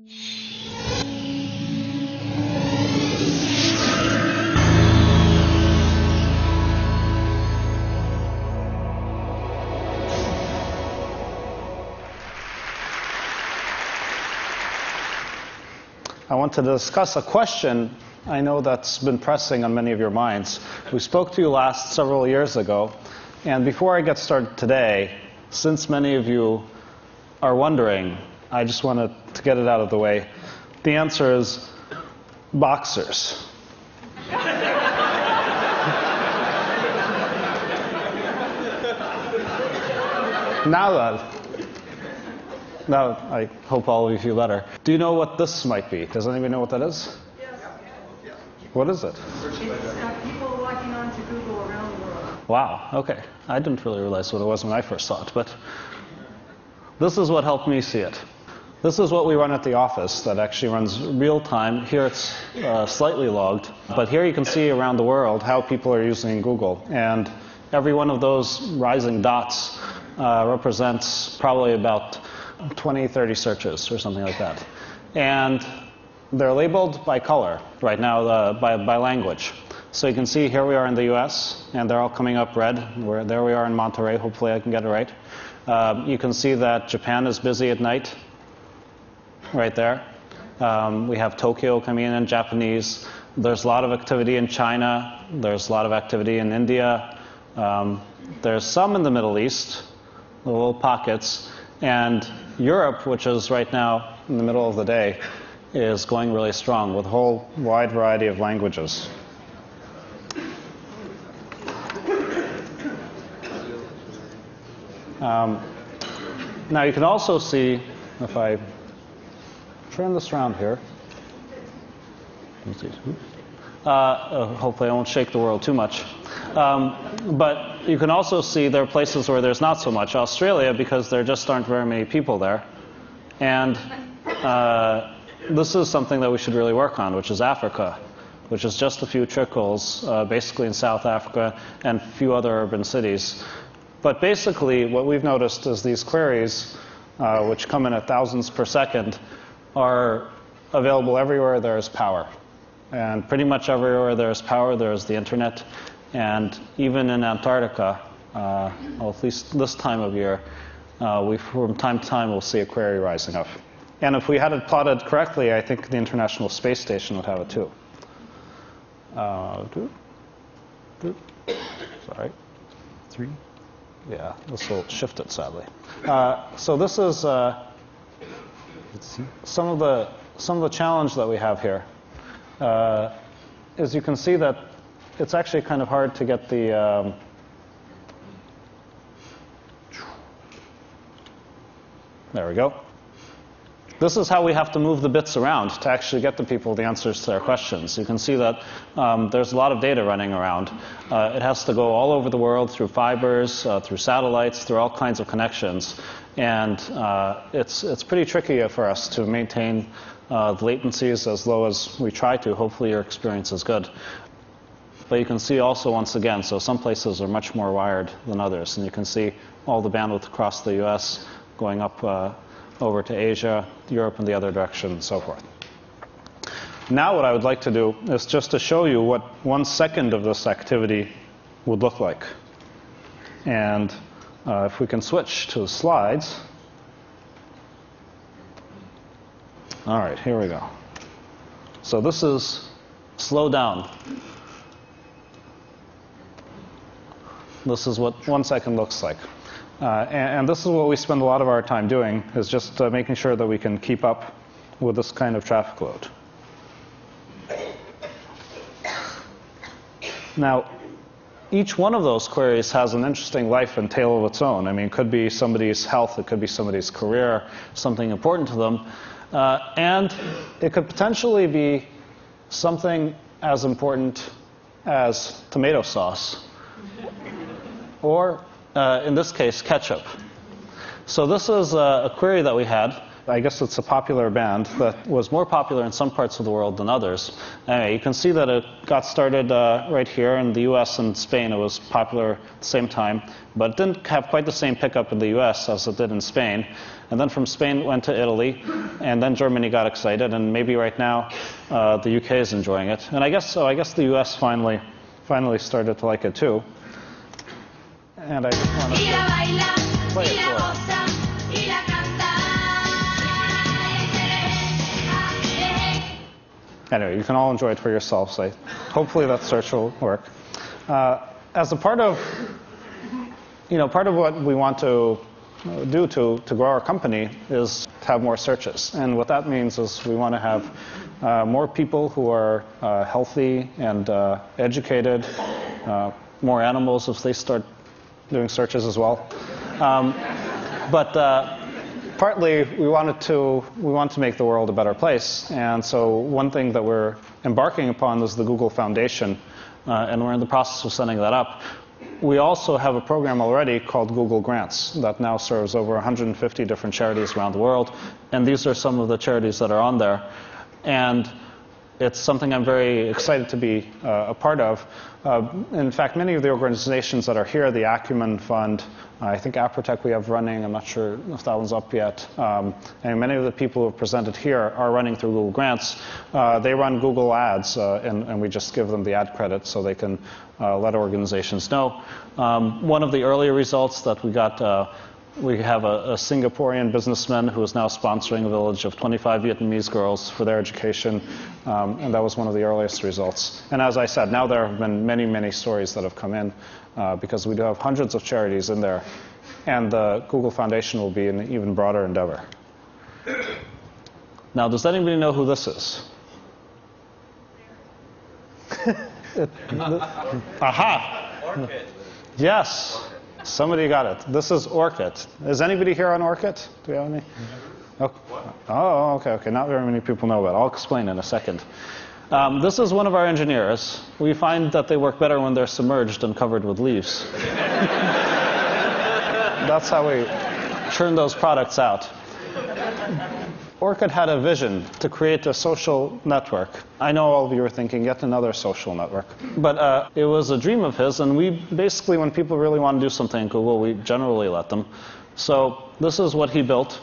I want to discuss a question I know that's been pressing on many of your minds. We spoke to you last several years ago, and before I get started today, since many of you are wondering, I just wanted to get it out of the way. The answer is boxers. Now I hope all of you feel better. Do you know what this might be? Does anybody know what that is? Yes. What is it? It's people logging on to Google around the world. Wow, okay. I didn't really realize what it was when I first saw it, but this is what helped me see it. This is what we run at the office that actually runs real time. Here it's slightly logged, but here you can see around the world how people are using Google. And every one of those rising dots represents probably about 20, 30 searches or something like that. And they're labeled by color right now, by language. So you can see here we are in the US, and they're all coming up red. There we are in Monterey. Hopefully I can get it right. You can see that Japan is busy at night, right there. We have Tokyo coming in Japanese. There's a lot of activity in China. There's a lot of activity in India. There's some in the Middle East, little pockets. And Europe, which is right now in the middle of the day, is going really strong with a whole wide variety of languages. Now you can also see, if I turn this around here, hopefully I won't shake the world too much. But you can also see there are places where there's not so much. Australia, because there just aren't very many people there. And this is something that we should really work on, which is Africa, which is just a few trickles, basically in South Africa and a few other urban cities. But basically what we've noticed is these queries, which come in at thousands per second, are available everywhere there is power. And pretty much everywhere there is power, there is the internet. And even in Antarctica, well, at least this time of year, from time to time we'll see a query rising up. And if we had it plotted correctly, I think the International Space Station would have it too. Sorry. 3. Yeah, this will shift it sadly. So this is some of the challenge that we have here. Is you can see that it's actually kind of hard to get the there we go. This is how we have to move the bits around to actually get the people the answers to their questions. You can see that there's a lot of data running around. It has to go all over the world through fibers, through satellites, through all kinds of connections. And it's pretty tricky for us to maintain the latencies as low as we try to. Hopefully your experience is good. But you can see also, once again, so some places are much more wired than others. And you can see all the bandwidth across the US going up over to Asia, Europe in the other direction, and so forth. Now what I would like to do is just to show you what 1 second of this activity would look like. And if we can switch to the slides. All right, here we go. So this is slow down. This is what 1 second looks like. And this is what we spend a lot of our time doing, is just making sure that we can keep up with this kind of traffic load. Now, each one of those queries has an interesting life and tale of its own. I mean, it could be somebody's health, it could be somebody's career, something important to them. And it could potentially be something as important as tomato sauce. Or, in this case, ketchup. So this is a query that we had. I guess it's a popular band that was more popular in some parts of the world than others. Anyway, you can see that it got started right here in the US and Spain. It was popular at the same time, but it didn't have quite the same pickup in the US as it did in Spain. And then from Spain it went to Italy, and then Germany got excited, and maybe right now the UK is enjoying it. And I guess the US finally started to like it too. And I just wanted to play it for you. Anyway, you can all enjoy it for yourselves. Hopefully that search will work. As a part of what we want to do to grow our company is to have more searches. And what that means is we want to have more people who are healthy and educated, more animals if they start doing searches as well. But partly we want to make the world a better place. And so one thing that we're embarking upon is the Google Foundation, and we're in the process of setting that up. We also have a program already called Google Grants that now serves over 150 different charities around the world. And these are some of the charities that are on there. And it's something I'm very excited to be a part of. In fact, many of the organizations that are here, the Acumen Fund, I think Aprotech we have running, I'm not sure if that one's up yet, and many of the people who have presented here are running through Google Grants. They run Google Ads, and we just give them the ad credit so they can let organizations know. One of the earlier results that we got, we have a Singaporean businessman who is now sponsoring a village of 25 Vietnamese girls for their education, and that was one of the earliest results. And as I said, now there have been many, many stories that have come in because we do have hundreds of charities in there, and the Google Foundation will be an even broader endeavor. Now, does anybody know who this is? Aha! Orchid. Yes. Somebody got it. This is Orchid. Is anybody here on Orchid? Do we have any? Oh, okay. Not very many people know about it. I'll explain in a second. This is one of our engineers. We find that they work better when they're submerged and covered with leaves. That's how we churn those products out. Orchid had a vision to create a social network. I know all of you are thinking, yet another social network. But it was a dream of his, and we basically, when people really want to do something in Google, we generally let them. So this is what he built.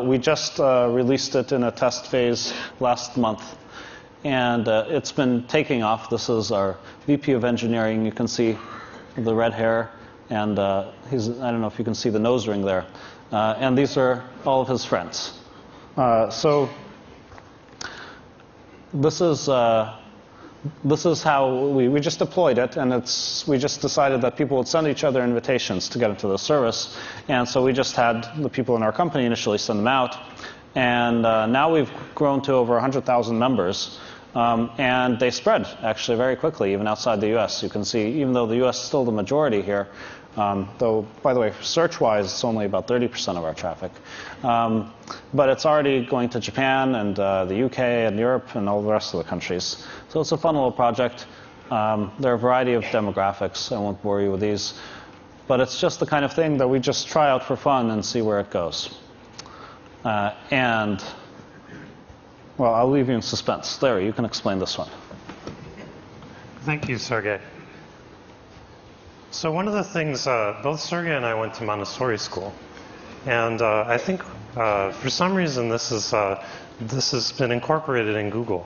We just released it in a test phase last month, and it's been taking off. This is our VP of engineering. You can see the red hair, and I don't know if you can see the nose ring there. And these are all of his friends. So this is how we just deployed it, and we just decided that people would send each other invitations to get into the service, and so we just had the people in our company initially send them out, and now we've grown to over 100,000 members, and they spread actually very quickly, even outside the U.S. You can see, even though the U.S. is still the majority here. Though, by the way, search-wise, it's only about 30% of our traffic. But it's already going to Japan and the UK and Europe and all the rest of the countries. So it's a fun little project. There are a variety of demographics. I won't bore you with these. But it's just the kind of thing that we just try out for fun and see where it goes. And, well, I'll leave you in suspense. Larry, you can explain this one. Thank you, Sergey. So one of the things, both Sergey and I went to Montessori school, and I think for some reason this has been incorporated in Google.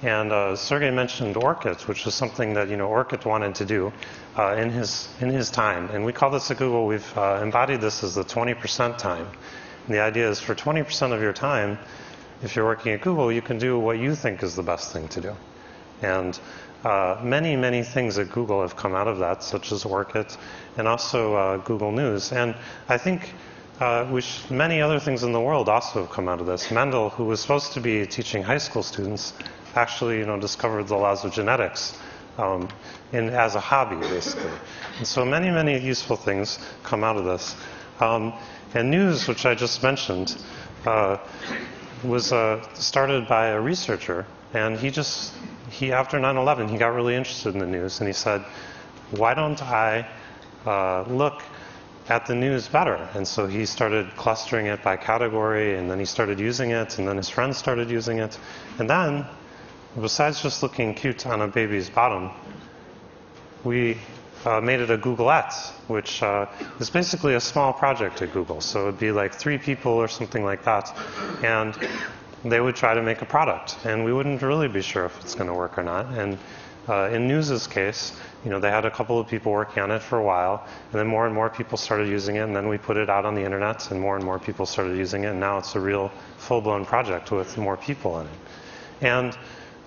And Sergey mentioned Orchid, which is something that Orchid wanted to do in his time. And we call this at Google, we've embodied this as the 20% time. And the idea is for 20% of your time, if you're working at Google, you can do what you think is the best thing to do. And many, many things at Google have come out of that, such as Orchid and also Google News. And I think many other things in the world also have come out of this. Mendel, who was supposed to be teaching high school students, actually discovered the laws of genetics as a hobby, basically. And so many, many useful things come out of this. And News, which I just mentioned, was started by a researcher, and he after 9/11, he got really interested in the news, and he said, why don't I look at the news better. And so he started clustering it by category, and then he started using it, and then his friends started using it. And then, besides just looking cute on a baby's bottom, we made it a Googleette, which is basically a small project at Google. So it would be like 3 people or something like that. And they would try to make a product. And we wouldn't really be sure if it's going to work or not. And in News's case, they had a couple of people working on it for a while, and then more and more people started using it, and then we put it out on the internet, and more people started using it, and now it's a real full-blown project with more people in it. And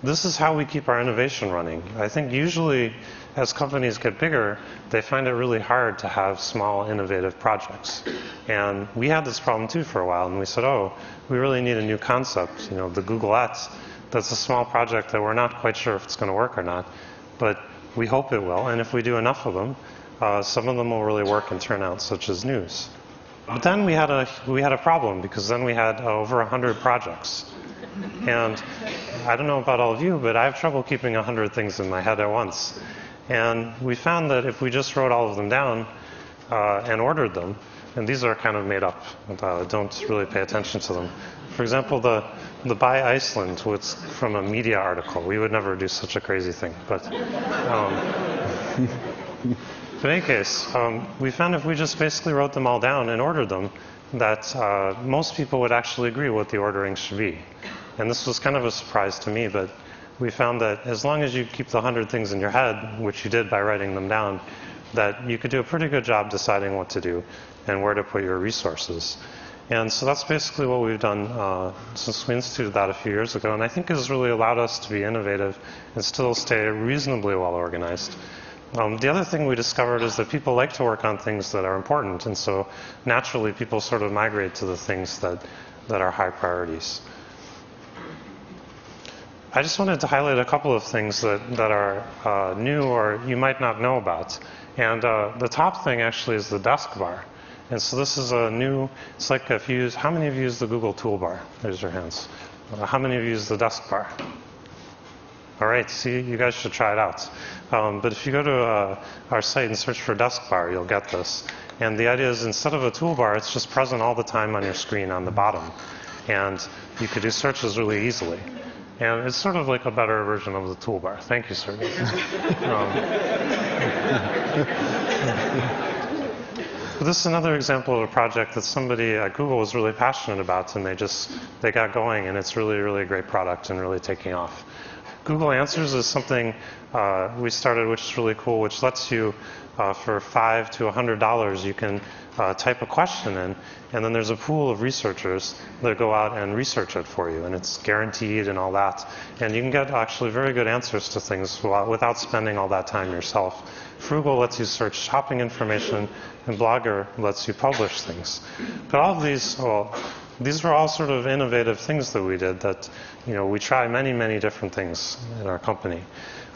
this is how we keep our innovation running. I think usually as companies get bigger, they find it really hard to have small, innovative projects. And we had this problem too for a while, and we said, oh, we really need a new concept, the Googleette. That's a small project that we're not quite sure if it's going to work or not, but we hope it will, and if we do enough of them, some of them will really work and turn out, such as News. But then we had a problem, because then we had over 100 projects. And I don't know about all of you, but I have trouble keeping 100 things in my head at once. And we found that if we just wrote all of them down and ordered them, and these are kind of made up, don't really pay attention to them. For example, the Buy Iceland was from a media article. We would never do such a crazy thing. But in any case, we found if we just basically wrote them all down and ordered them, that most people would actually agree what the ordering should be. And this was kind of a surprise to me, but we found that as long as you keep the 100 things in your head, which you did by writing them down, that you could do a pretty good job deciding what to do and where to put your resources. And so that's basically what we've done since we instituted that a few years ago, and I think it has really allowed us to be innovative and still stay reasonably well organized. The other thing we discovered is that people like to work on things that are important, and so naturally people sort of migrate to the things that are high priorities. I just wanted to highlight a couple of things that are new or you might not know about. And the top thing actually is the desk bar. And so this is a new, it's like if you use, how many of you use the Google toolbar? Raise your hands. How many of you use the desk bar? All right, see, you guys should try it out. But if you go to our site and search for desk bar, you'll get this. And the idea is instead of a toolbar, it's just present all the time on your screen on the bottom. And you could do searches really easily. And it's sort of like a better version of the toolbar. Thank you, Sergey. But this is another example of a project that somebody at Google was really passionate about, and they got going, and it's really, really a great product and really taking off. Google Answers is something we started, which is really cool, which lets you, for $5 to $100, you can type a question in, and then there's a pool of researchers that go out and research it for you, and it's guaranteed and all that. And you can get actually very good answers to things without spending all that time yourself. Frugal lets you search shopping information, and Blogger lets you publish things. But all of these, well, these were all sort of innovative things that we did that, we try many, many different things in our company.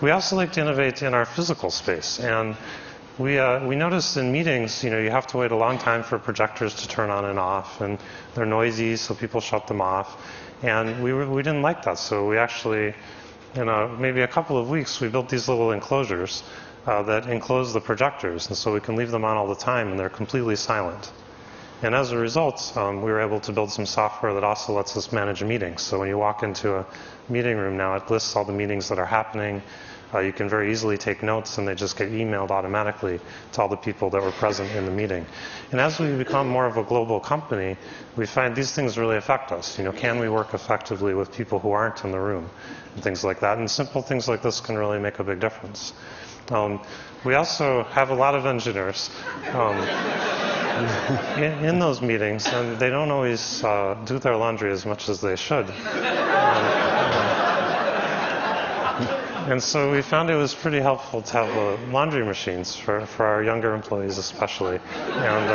We also like to innovate in our physical space. And we noticed in meetings, you have to wait a long time for projectors to turn on and off, and they're noisy, so people shut them off. And we didn't like that, so we actually, in maybe a couple of weeks, we built these little enclosures that enclose the projectors, and so we can leave them on all the time, and they're completely silent. And as a result, we were able to build some software that also lets us manage meetings. So when you walk into a meeting room now, it lists all the meetings that are happening. You can very easily take notes, and they just get emailed automatically to all the people that were present in the meeting. And as we become more of a global company, we find these things really affect us. Can we work effectively with people who aren't in the room, and things like that. And simple things like this can really make a big difference. We also have a lot of engineers in those meetings, and they don't always do their laundry as much as they should. And so we found it was pretty helpful to have laundry machines for our younger employees especially. And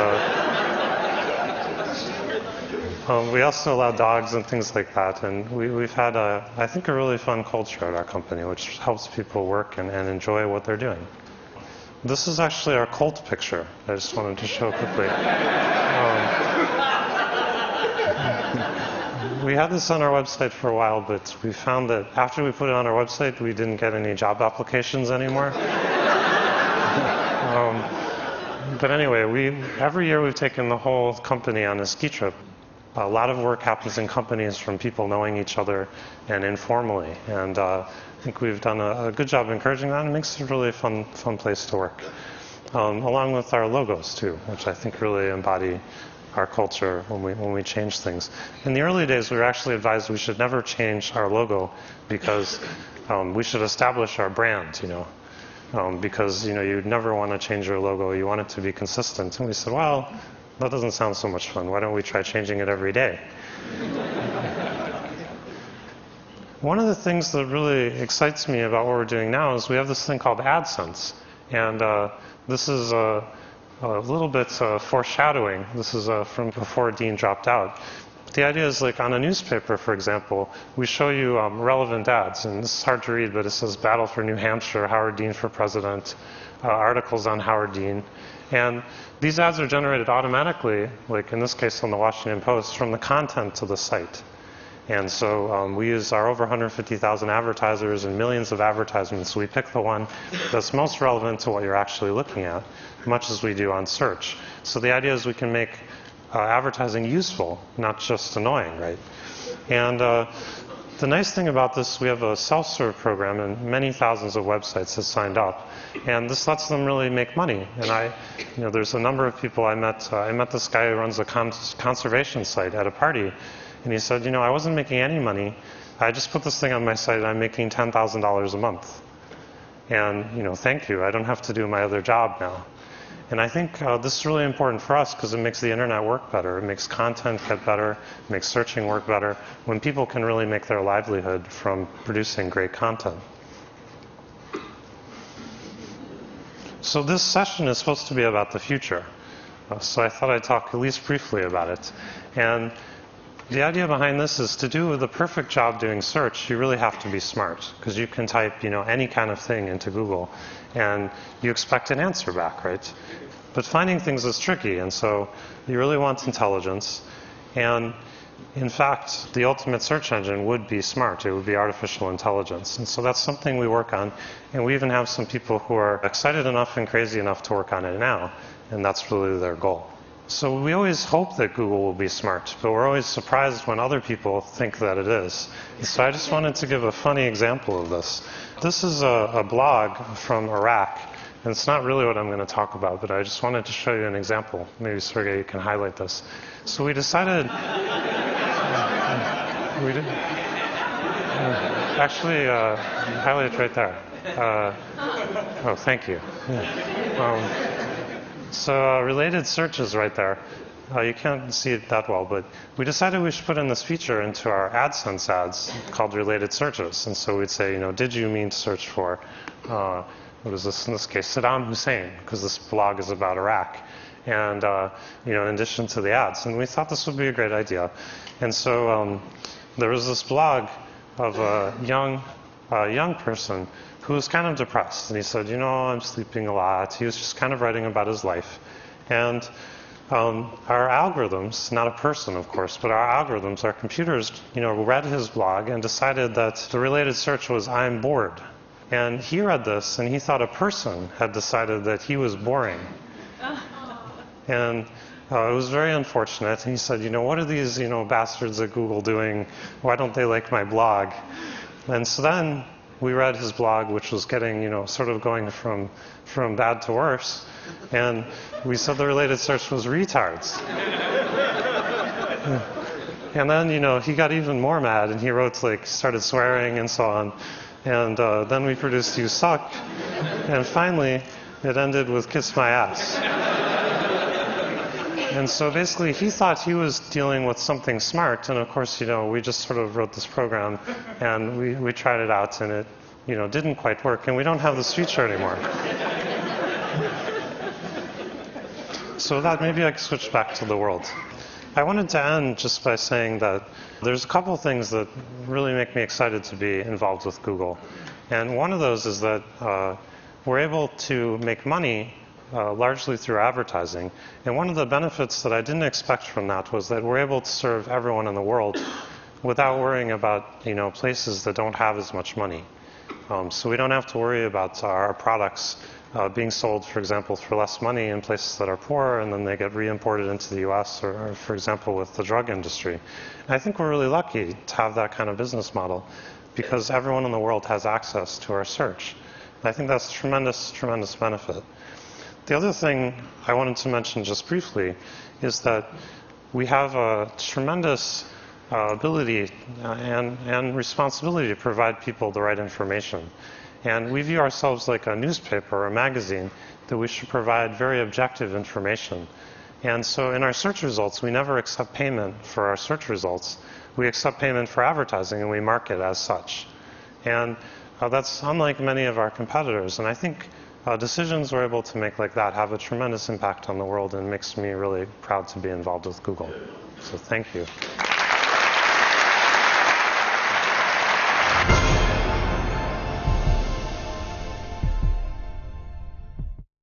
we also allow dogs and things like that. And we've had, I think, a really fun culture at our company, which helps people work and enjoy what they're doing. This is actually our cult picture. I just wanted to show quickly. We had this on our website for a while, but we found that after we put it on our website, we didn't get any job applications anymore. But anyway, every year we've taken the whole company on a ski trip. A lot of work happens in companies from people knowing each other and informally. And I think we've done a good job encouraging that. And it makes it really a fun place to work. Along with our logos, too, which I think really embody our culture when we change things. In the early days, we were actually advised we should never change our logo because we should establish our brand, because you'd never want to change your logo. You want it to be consistent. And we said, well, that doesn't sound so much fun. Why don't we try changing it every day? One of the things that really excites me about what we're doing now is we have this thing called AdSense. And this is a little bit foreshadowing. This is from before Dean dropped out. The idea is like on a newspaper, for example, we show you relevant ads. And this is hard to read, but it says Battle for New Hampshire, Howard Dean for President, articles on Howard Dean. And these ads are generated automatically, like in this case on the Washington Post, from the content of the site. And so we use our over 150,000 advertisers and millions of advertisements. So we pick the one that's most relevant to what you're actually looking at, much as we do on search. So the idea is we can make advertising useful, not just annoying, right? And the nice thing about this, we have a self-serve program, and many thousands of websites have signed up. And this lets them really make money. And there's a number of people I met. I met this guy who runs a conservation site at a party. And he said, I wasn't making any money. I just put this thing on my site and I'm making $10,000 a month. And, thank you. I don't have to do my other job now. And I think this is really important for us because it makes the internet work better. It makes content get better. It makes searching work better when people can really make their livelihood from producing great content. So this session is supposed to be about the future. So I thought I'd talk at least briefly about it. And the idea behind this is to do the perfect job doing search, you really have to be smart because you can type, any kind of thing into Google and you expect an answer back, right? But finding things is tricky, and so you really want intelligence. And in fact, the ultimate search engine would be smart. It would be artificial intelligence. And so that's something we work on. And we even have some people who are excited enough and crazy enough to work on it now. And that's really their goal. So we always hope that Google will be smart, but we're always surprised when other people think that it is. So I just wanted to give a funny example of this. This is a blog from Iraq, and it's not really what I'm going to talk about, but I just wanted to show you an example. Maybe, Sergey, you can highlight this. So we decided... actually, highlight it right there. Oh, thank you. Yeah. So related searches right there. You can't see it that well, but we decided we should put in this feature into our AdSense ads called related searches. And so we'd say, did you mean to search for, what is this in this case, Saddam Hussein, because this blog is about Iraq. And, in addition to the ads. And we thought this would be a great idea. And so there was this blog of a young person who was kind of depressed. And he said, I'm sleeping a lot. He was just kind of writing about his life. And our algorithms, not a person, of course, but our algorithms, our computers, read his blog and decided that the related search was, I'm bored. And he read this, and he thought a person had decided that he was boring. And it was very unfortunate. And he said, what are these, bastards at Google doing? Why don't they like my blog? And so then we read his blog, which was getting, sort of going from bad to worse. And we said the related search was retards. And then, he got even more mad, and he wrote, started swearing and so on. And then we produced You Suck. And finally, it ended with Kiss My Ass. And so basically, he thought he was dealing with something smart. And of course, we just sort of wrote this program, and we tried it out, and it, didn't quite work. And we don't have this feature anymore. So with that, maybe I can switch back to the world. I wanted to end just by saying that there's a couple things that really make me excited to be involved with Google. And one of those is that we're able to make money largely through advertising. And one of the benefits that I didn't expect from that was that we're able to serve everyone in the world without worrying about places that don't have as much money. So we don't have to worry about our products being sold, for example, for less money in places that are poor, and then they get re-imported into the US, or for example, with the drug industry. And I think we're really lucky to have that kind of business model because everyone in the world has access to our search. And I think that's tremendous, tremendous benefit. The other thing I wanted to mention just briefly is that we have a tremendous ability and responsibility to provide people the right information. And we view ourselves like a newspaper or a magazine that we should provide very objective information. And so in our search results, we never accept payment for our search results. We accept payment for advertising, and we market as such. And that's unlike many of our competitors. And I think decisions we're able to make like that have a tremendous impact on the world, and makes me really proud to be involved with Google. So thank you.